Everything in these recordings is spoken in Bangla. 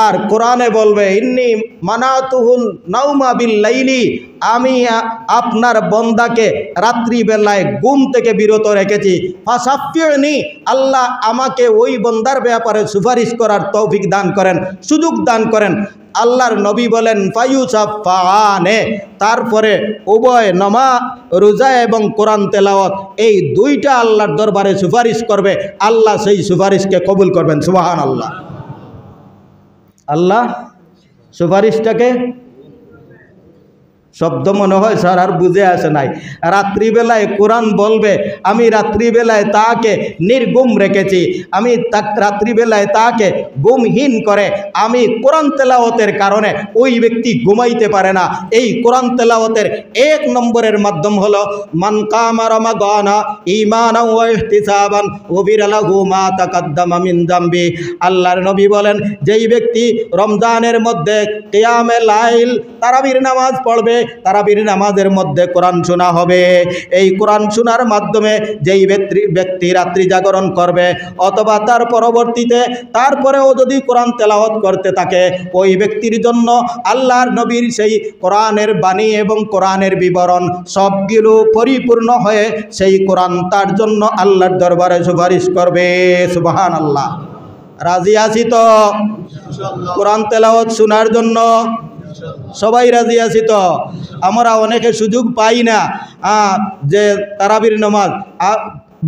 আর কোরআনে বলবে ইন্নী মানাতুহুন নাউমা বিল লাইলি, আমি আপনার বন্দাকে রাত্রিবেলায় ঘুম থেকে বিরত রেখেছি। ফাসাফিউনি, আল্লাহ আমাকে ওই বন্দার ব্যাপারে সুপারিশ করার তৌফিক দান করেন, সুযোগ দান করেন। আল্লাহর নবী বলেন ফায়ুসাফানে, তারপরে উভয় নামাজ রোজা এবং কোরআন তেলাওয়াত এই দুইটা আল্লাহর দরবারে সুপারিশ করবে, আল্লাহ সেই সুপারিশকে কবুল করবেন। সুবহানাল্লাহ। আল্লাহ সুপারিশটাকে, শব্দ মনে হয় স্যার আর বুঝে আসে নাই। রাত্রিবেলায় কোরআন বলবে আমি রাত্রিবেলায় তাকে নির্গুম রেখেছি, আমি রাত্রিবেলায় তাকে ঘুমহীন করে আমি কোরআন তেলাওয়াতের কারণে ওই ব্যক্তি ঘুমাইতে পারে না। এই কোরআন তেলাওয়াতের এক নম্বরের মাধ্যম হলো মান কামা রমাদানা ঈমানান ওয়া ইহতিসাবান গুফিরা লাহু মা তাকাদ্দামা মিন যামবি। আল্লাহর নবী বলেন যেই ব্যক্তি রমজানের মধ্যে কিয়ামে লাইল তারাবির নামাজ পড়বে, তারাবির নামাজের মধ্যে কোরআন শোনা হবে, এই কোরআন শোনার মাধ্যমে যেই ব্যক্তি রাত্রি জাগরণ করবে অথবা তার পরবর্তীতে তারপরেও যদি কোরআন তেলাওয়াত করতে থাকে, ওই ব্যক্তির জন্য আল্লাহর নবীর সেই কোরআনের বাণী এবং কোরআনের বিবরণ সবগুলো পরিপূর্ণ হয়ে সেই কোরআন তার জন্য আল্লাহর দরবারে সুপারিশ করবে। সুবহানাল্লাহ। রাজি আছি তো কোরআন তেলাওয়াত শোনার জন্য? সবাই রাজি আছি তো? আমরা অনেকে সুযোগ পাই না যে তারাবির নামাজ,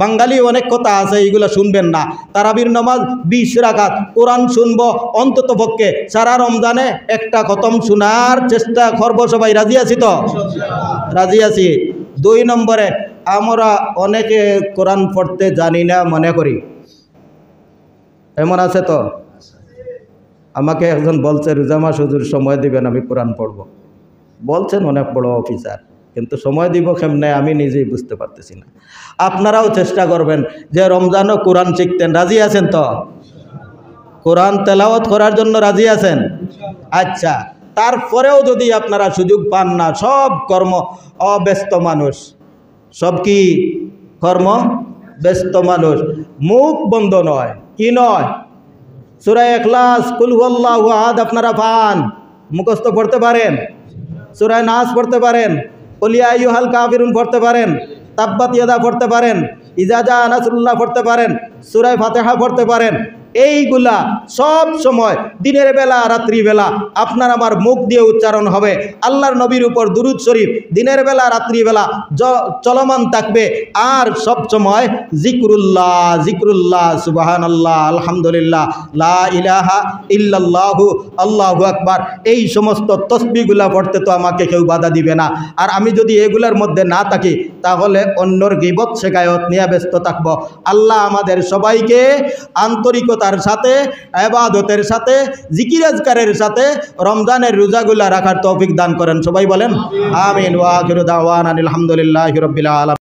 বাঙালি অনেক কথা আছে এইগুলো শুনবেন না। তারাবির নামাজ 20 রাকাত কোরআন শুনবো অন্তত পক্ষে সারা রমজানে একটা খতম শোনার চেষ্টা করবো। সবাই রাজি আছি তো? রাজি আছি। 2 নম্বরে আমরা অনেকে কোরআন পড়তে জানি না মনে করি, এমন আছে তো? আমাকে একজন বলছে রোজামা হুজুর সময় দিবেন আমি কোরআন পড়ব, বলছেন অনেক বড় অফিসার, কিন্তু সময় দিব কেমনে আমি নিজেই বুঝতে পারতেছি না। আপনারাও চেষ্টা করবেন যে রমজানও কোরআন শিখতেন। রাজি আছেন তো? কোরআন তেলাওয়াত করার জন্য রাজি আছেন? আচ্ছা, তারপরেও যদি আপনারা সুযোগ পান না, সব কর্ম অব্যস্ত মানুষ, সব কি কর্ম ব্যস্ত মানুষ, মুখ বন্ধ নয়, কি নয়, সূরা ইখলাস কুল হুয়াল্লাহু আহাদ আপনারা পান, মুখস্থ পড়তে পারেন, সূরা নাস পড়তে পারেন, কুল ইয়া আইয়ুহাল কাফিরুন পড়তে পারেন, তাব্বাত ইয়াদা পড়তে পারেন, ইজা জা নাসরুল্লাহ পড়তে পারেন, সূরা ফাতিহা পড়তে পারেন। এইগুলা সব সময় দিনের বেলা রাত্রিবেলা আপনার আমার মুখ দিয়ে উচ্চারণ হবে। আল্লাহর নবীর উপর দুরূদ শরীফ দিনের বেলা রাত্রিবেলা চলমান থাকবে। আর সব সময় জিক্রুল্লাহ জিক্রুল্লাহ, সুবহানাল্লাহ, আলহামদুলিল্লাহ, লা ইলাহা ইল্লাল্লাহু, আল্লাহু আকবার, এই সমস্ত তসবিহগুলা পড়তে তো আমাকে কেউ বাধা দিবে না। আর আমি যদি এগুলার মধ্যে না থাকি তাহলে অন্যর গীবত শেখায়ত নিয়ে ব্যস্ত থাকব। আল্লাহ আমাদের সবাইকে আন্তরিকতার সাথে, ইবাদতের সাথে, জিকির আজকারের সাথে রমজানের রোজাগুলা রাখার তৌফিক দান করেন। সবাই বলেন আমিন। ওয়া আখিরু দাওয়ানা আলহামদুলিল্লাহি রাব্বিল আলামিন।